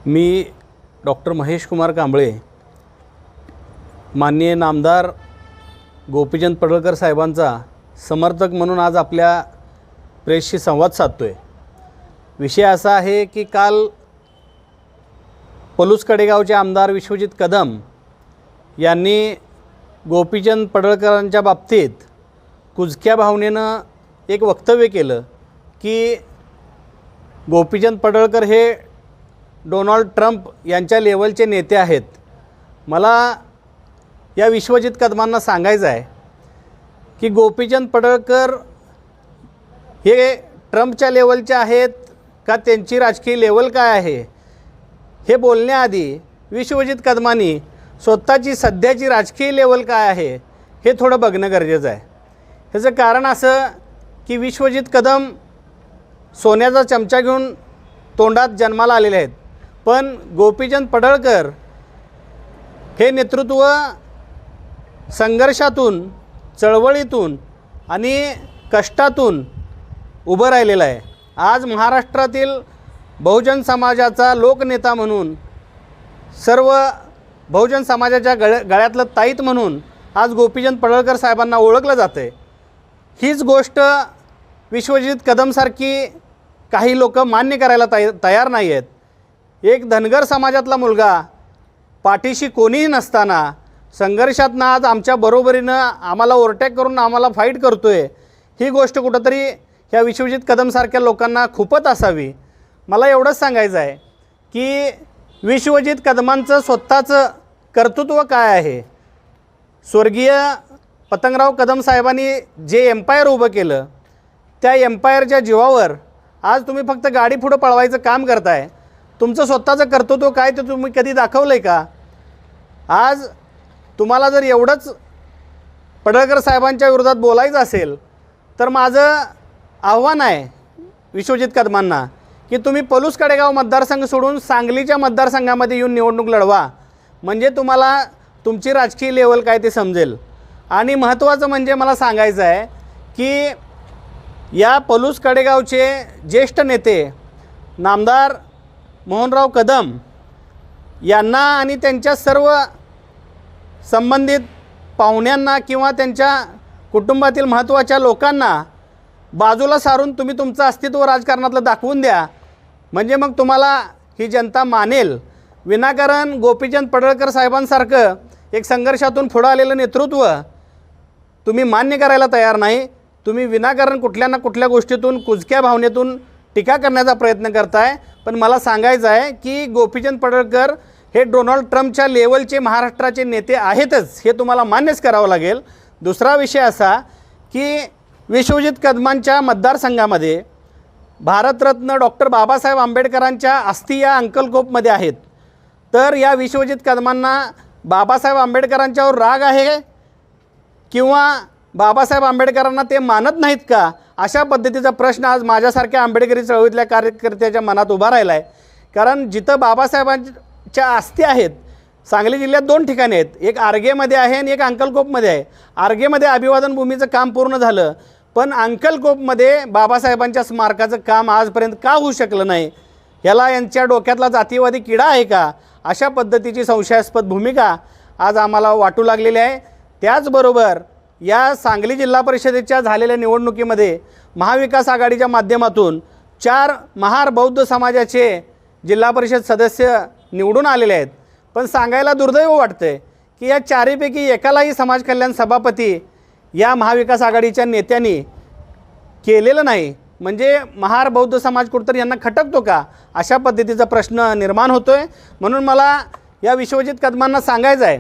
मी doctor Mahesh Kumar Kamble, माननीय नामदार गोपीचंद पडळकर साहेबांचा समर्थक म्हणून आज आपल्या प्रेसशी संवाद साधतो आहे। विषय असा आहे की काल पलूस कडेगावचे आमदार विश्वजित कदम यांनी गोपीचंद पडळकरांच्या बाबतीत कुजक्या भावनेनं एक वक्तव्य केलं की गोपीचंद पडळकर हे डोनाल्ड ट्रम्प यांच्या लेवलचे नेते आहेत। मला या विश्वजित कदमांना सांगायचं आहे की गोपीचंद पडळकर हे ट्रम्पच्या लेवलचे आहेत का, त्यांची राजकीय लेवल काय आहे हे बोलण्याआधी विश्वजित कदमांनी स्वतःची सध्याची राजकीय लेवल काय आहे हे थोडं बघणं गरजेचं आहे। ह्याचं कारण असं की विश्वजित कदम सोन्याचा चमचा घेऊन तोंडात जन्माला आलेले आहेत, पण गोपीचंद पडळकर हे नेतृत्व संघर्षातून, चळवळीतून आणि कष्टातून उभं राहिलेलं आहे। आज महाराष्ट्रातील बहुजन समाजाचा लोकनेता म्हणून, सर्व बहुजन समाजाच्या गळ्यातलं ताईत म्हणून आज गोपीचंद पडळकर साहेबांना ओळखलं जातं आहे। हीच गोष्ट विश्वजित कदमसारखी काही लोक मान्य करायला तयार नाही आहेत। एक धनगर समाजातला मुलगा पाठीशी कोणीही नसताना संघर्षातनं आज आमच्या बरोबरीनं आम्हाला ओव्हरटेक करून आम्हाला फाईट करतो आहे, ही गोष्ट कुठंतरी ह्या विश्वजित कदमसारख्या लोकांना खूपच असावी। मला एवढंच सांगायचं आहे की विश्वजित कदमांचं स्वतःचं कर्तृत्व काय आहे। स्वर्गीय पतंगराव कदम साहेबांनी जे एम्पायर उभं केलं, त्या एम्पायरच्या जीवावर आज तुम्ही फक्त गाडी पुढं पळवायचं काम करताय। तुमचं स्वतःचं कर्तृत्व काय ते तुम्ही कधी दाखवलं आहे का? आज तुम्हाला जर एवढंच पडळकर साहेबांच्या विरोधात बोलायचं असेल तर माझं आव्हान आहे विश्वजित कदमांना की तुम्ही पलूस कडेगाव मतदारसंघ सोडून सांगलीच्या मतदारसंघामध्ये येऊन निवडणूक लढवा, म्हणजे तुम्हाला तुमची राजकीय लेवल काय ते समजेल। आणि महत्त्वाचं म्हणजे मला सांगायचं आहे की या पलूस कडेगावचे ज्येष्ठ नेते नामदार मोहनराव कदम यांना आणि त्यांच्या सर्व संबंधित पाहुण्यांना किंवा त्यांच्या कुटुंबातील महत्त्वाच्या लोकांना बाजूला सारून तुम्ही तुमचं अस्तित्व राजकारणातलं दाखवून द्या, म्हणजे मग तुम्हाला ही जनता मानेल। विनाकारण गोपीचंद पडळकर साहेबांसारखं एक संघर्षातून पुढं आलेलं नेतृत्व तुम्ही मान्य करायला तयार नाही। तुम्ही विनाकारण कुठल्या ना कुठल्या गोष्टीतून, कुजक्या भावनेतून टीका करण्याचा प्रयत्न करताय। पण मला सांगायचं आहे की गोपीचंद पडळकर हे डोनाल्ड ट्रम्पच्या लेवलचे महाराष्ट्राचे नेते आहेतच, हे तुम्हाला मान्यच करावं लागेल। दुसरा विषय असा की विश्वजित कदमांच्या मतदारसंघामध्ये भारतरत्न डॉक्टर बाबासाहेब आंबेडकरांच्या अस्थी या अंकलकोपमध्ये आहेत, तर या विश्वजित कदमांना बाबासाहेब आंबेडकरांच्यावर राग आहे किंवा बाबासाहेब आंबेडकरांना ते मानत नाहीत का, अशा पद्धतीचा प्रश्न आज माझ्यासारख्या आंबेडकरी चळवळीतल्या कार्यकर्त्याच्या मनात उभा राहिला आहे। कारण जिथं बाबासाहेबांच्या अस्थी आहेत, सांगली जिल्ह्यात 2 ठिकाणी आहेत, एक आर्गेमध्ये आहे आणि एक अंकलकोपमध्ये आहे। आर्गेमध्ये अभिवादन भूमीचं काम पूर्ण झालं, पण अंकलकोपमध्ये बाबासाहेबांच्या स्मारकाचं काम आजपर्यंत का होऊ शकलं नाही, ह्याला यांच्या डोक्यातला जातीवादी किडा आहे का, अशा पद्धतीची संशयास्पद भूमिका आज आम्हाला वाटू लागलेली आहे। त्याचबरोबर या सांगली जिल्हा परिषदेच्या झालेल्या निवडणुकीमध्ये महाविकास आघाडीच्या माध्यमातून 4 महार बौद्ध समाजाचे जिल्हा परिषद सदस्य निवडून आलेले आहेत, पण सांगायला दुर्दैव वाटते की या 4पैकी एकालाही समाज कल्याण सभापती या महाविकास आघाडीच्या नेत्यांनी केलेलं नाही, म्हणजे महार बौद्ध समाज कुठंतरी यांना खटकतो का, अशा पद्धतीचा प्रश्न निर्माण होतो आहे। म्हणून मला या विश्वजित कदमांना सांगायचं आहे,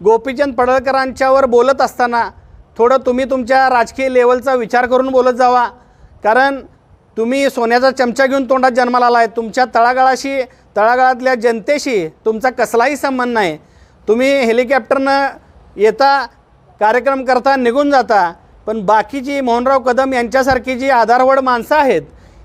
गोपीचंद पडळकरांच्यावर बोलत असताना थोडं तुम्ही तुमच्या राजकीय लेवलचा विचार करून बोलत जावा। कारण तुम्ही सोन्याचा चमचा घेऊन तोंडात जन्माला आला आहे, तुमच्या तळागाळाशी, तळागाळातल्या जनतेशी तुमचा कसलाही संबंध नाही। तुम्ही हेलिकॉप्टरनं येता, कार्यक्रम करता, निघून जाता, पण बाकीची मोहनराव कदम यांच्यासारखी जी आधारवड माणसं आहेत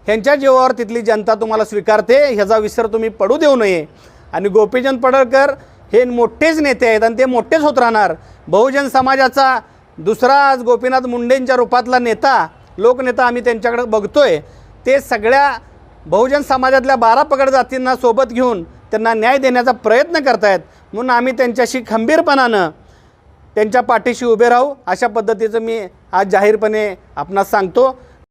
ह्यांच्या जीवावर तिथली जनता तुम्हाला स्वीकारते, ह्याचा विसर तुम्ही पडू देऊ नये। आणि गोपीचंद पडळकर हे मोठेच नेते आहेत आणि ते मोठेच होत राहणार। बहुजन समाजाचा दुसरा आज गोपीनाथ मुंडेंच्या रूपातला नेता, लोकनेता आम्ही त्यांच्याकडे बघतोय, ते सगळ्या बहुजन समाजातल्या 12 पगड जातींना सोबत घेऊन त्यांना न्याय देण्याचा प्रयत्न करतायत, म्हणून आम्ही त्यांच्याशी खंबीरपणानं त्यांच्या पाठीशी उभे राहू, अशा पद्धतीचं मी आज जाहीरपणे आपणास सांगतो.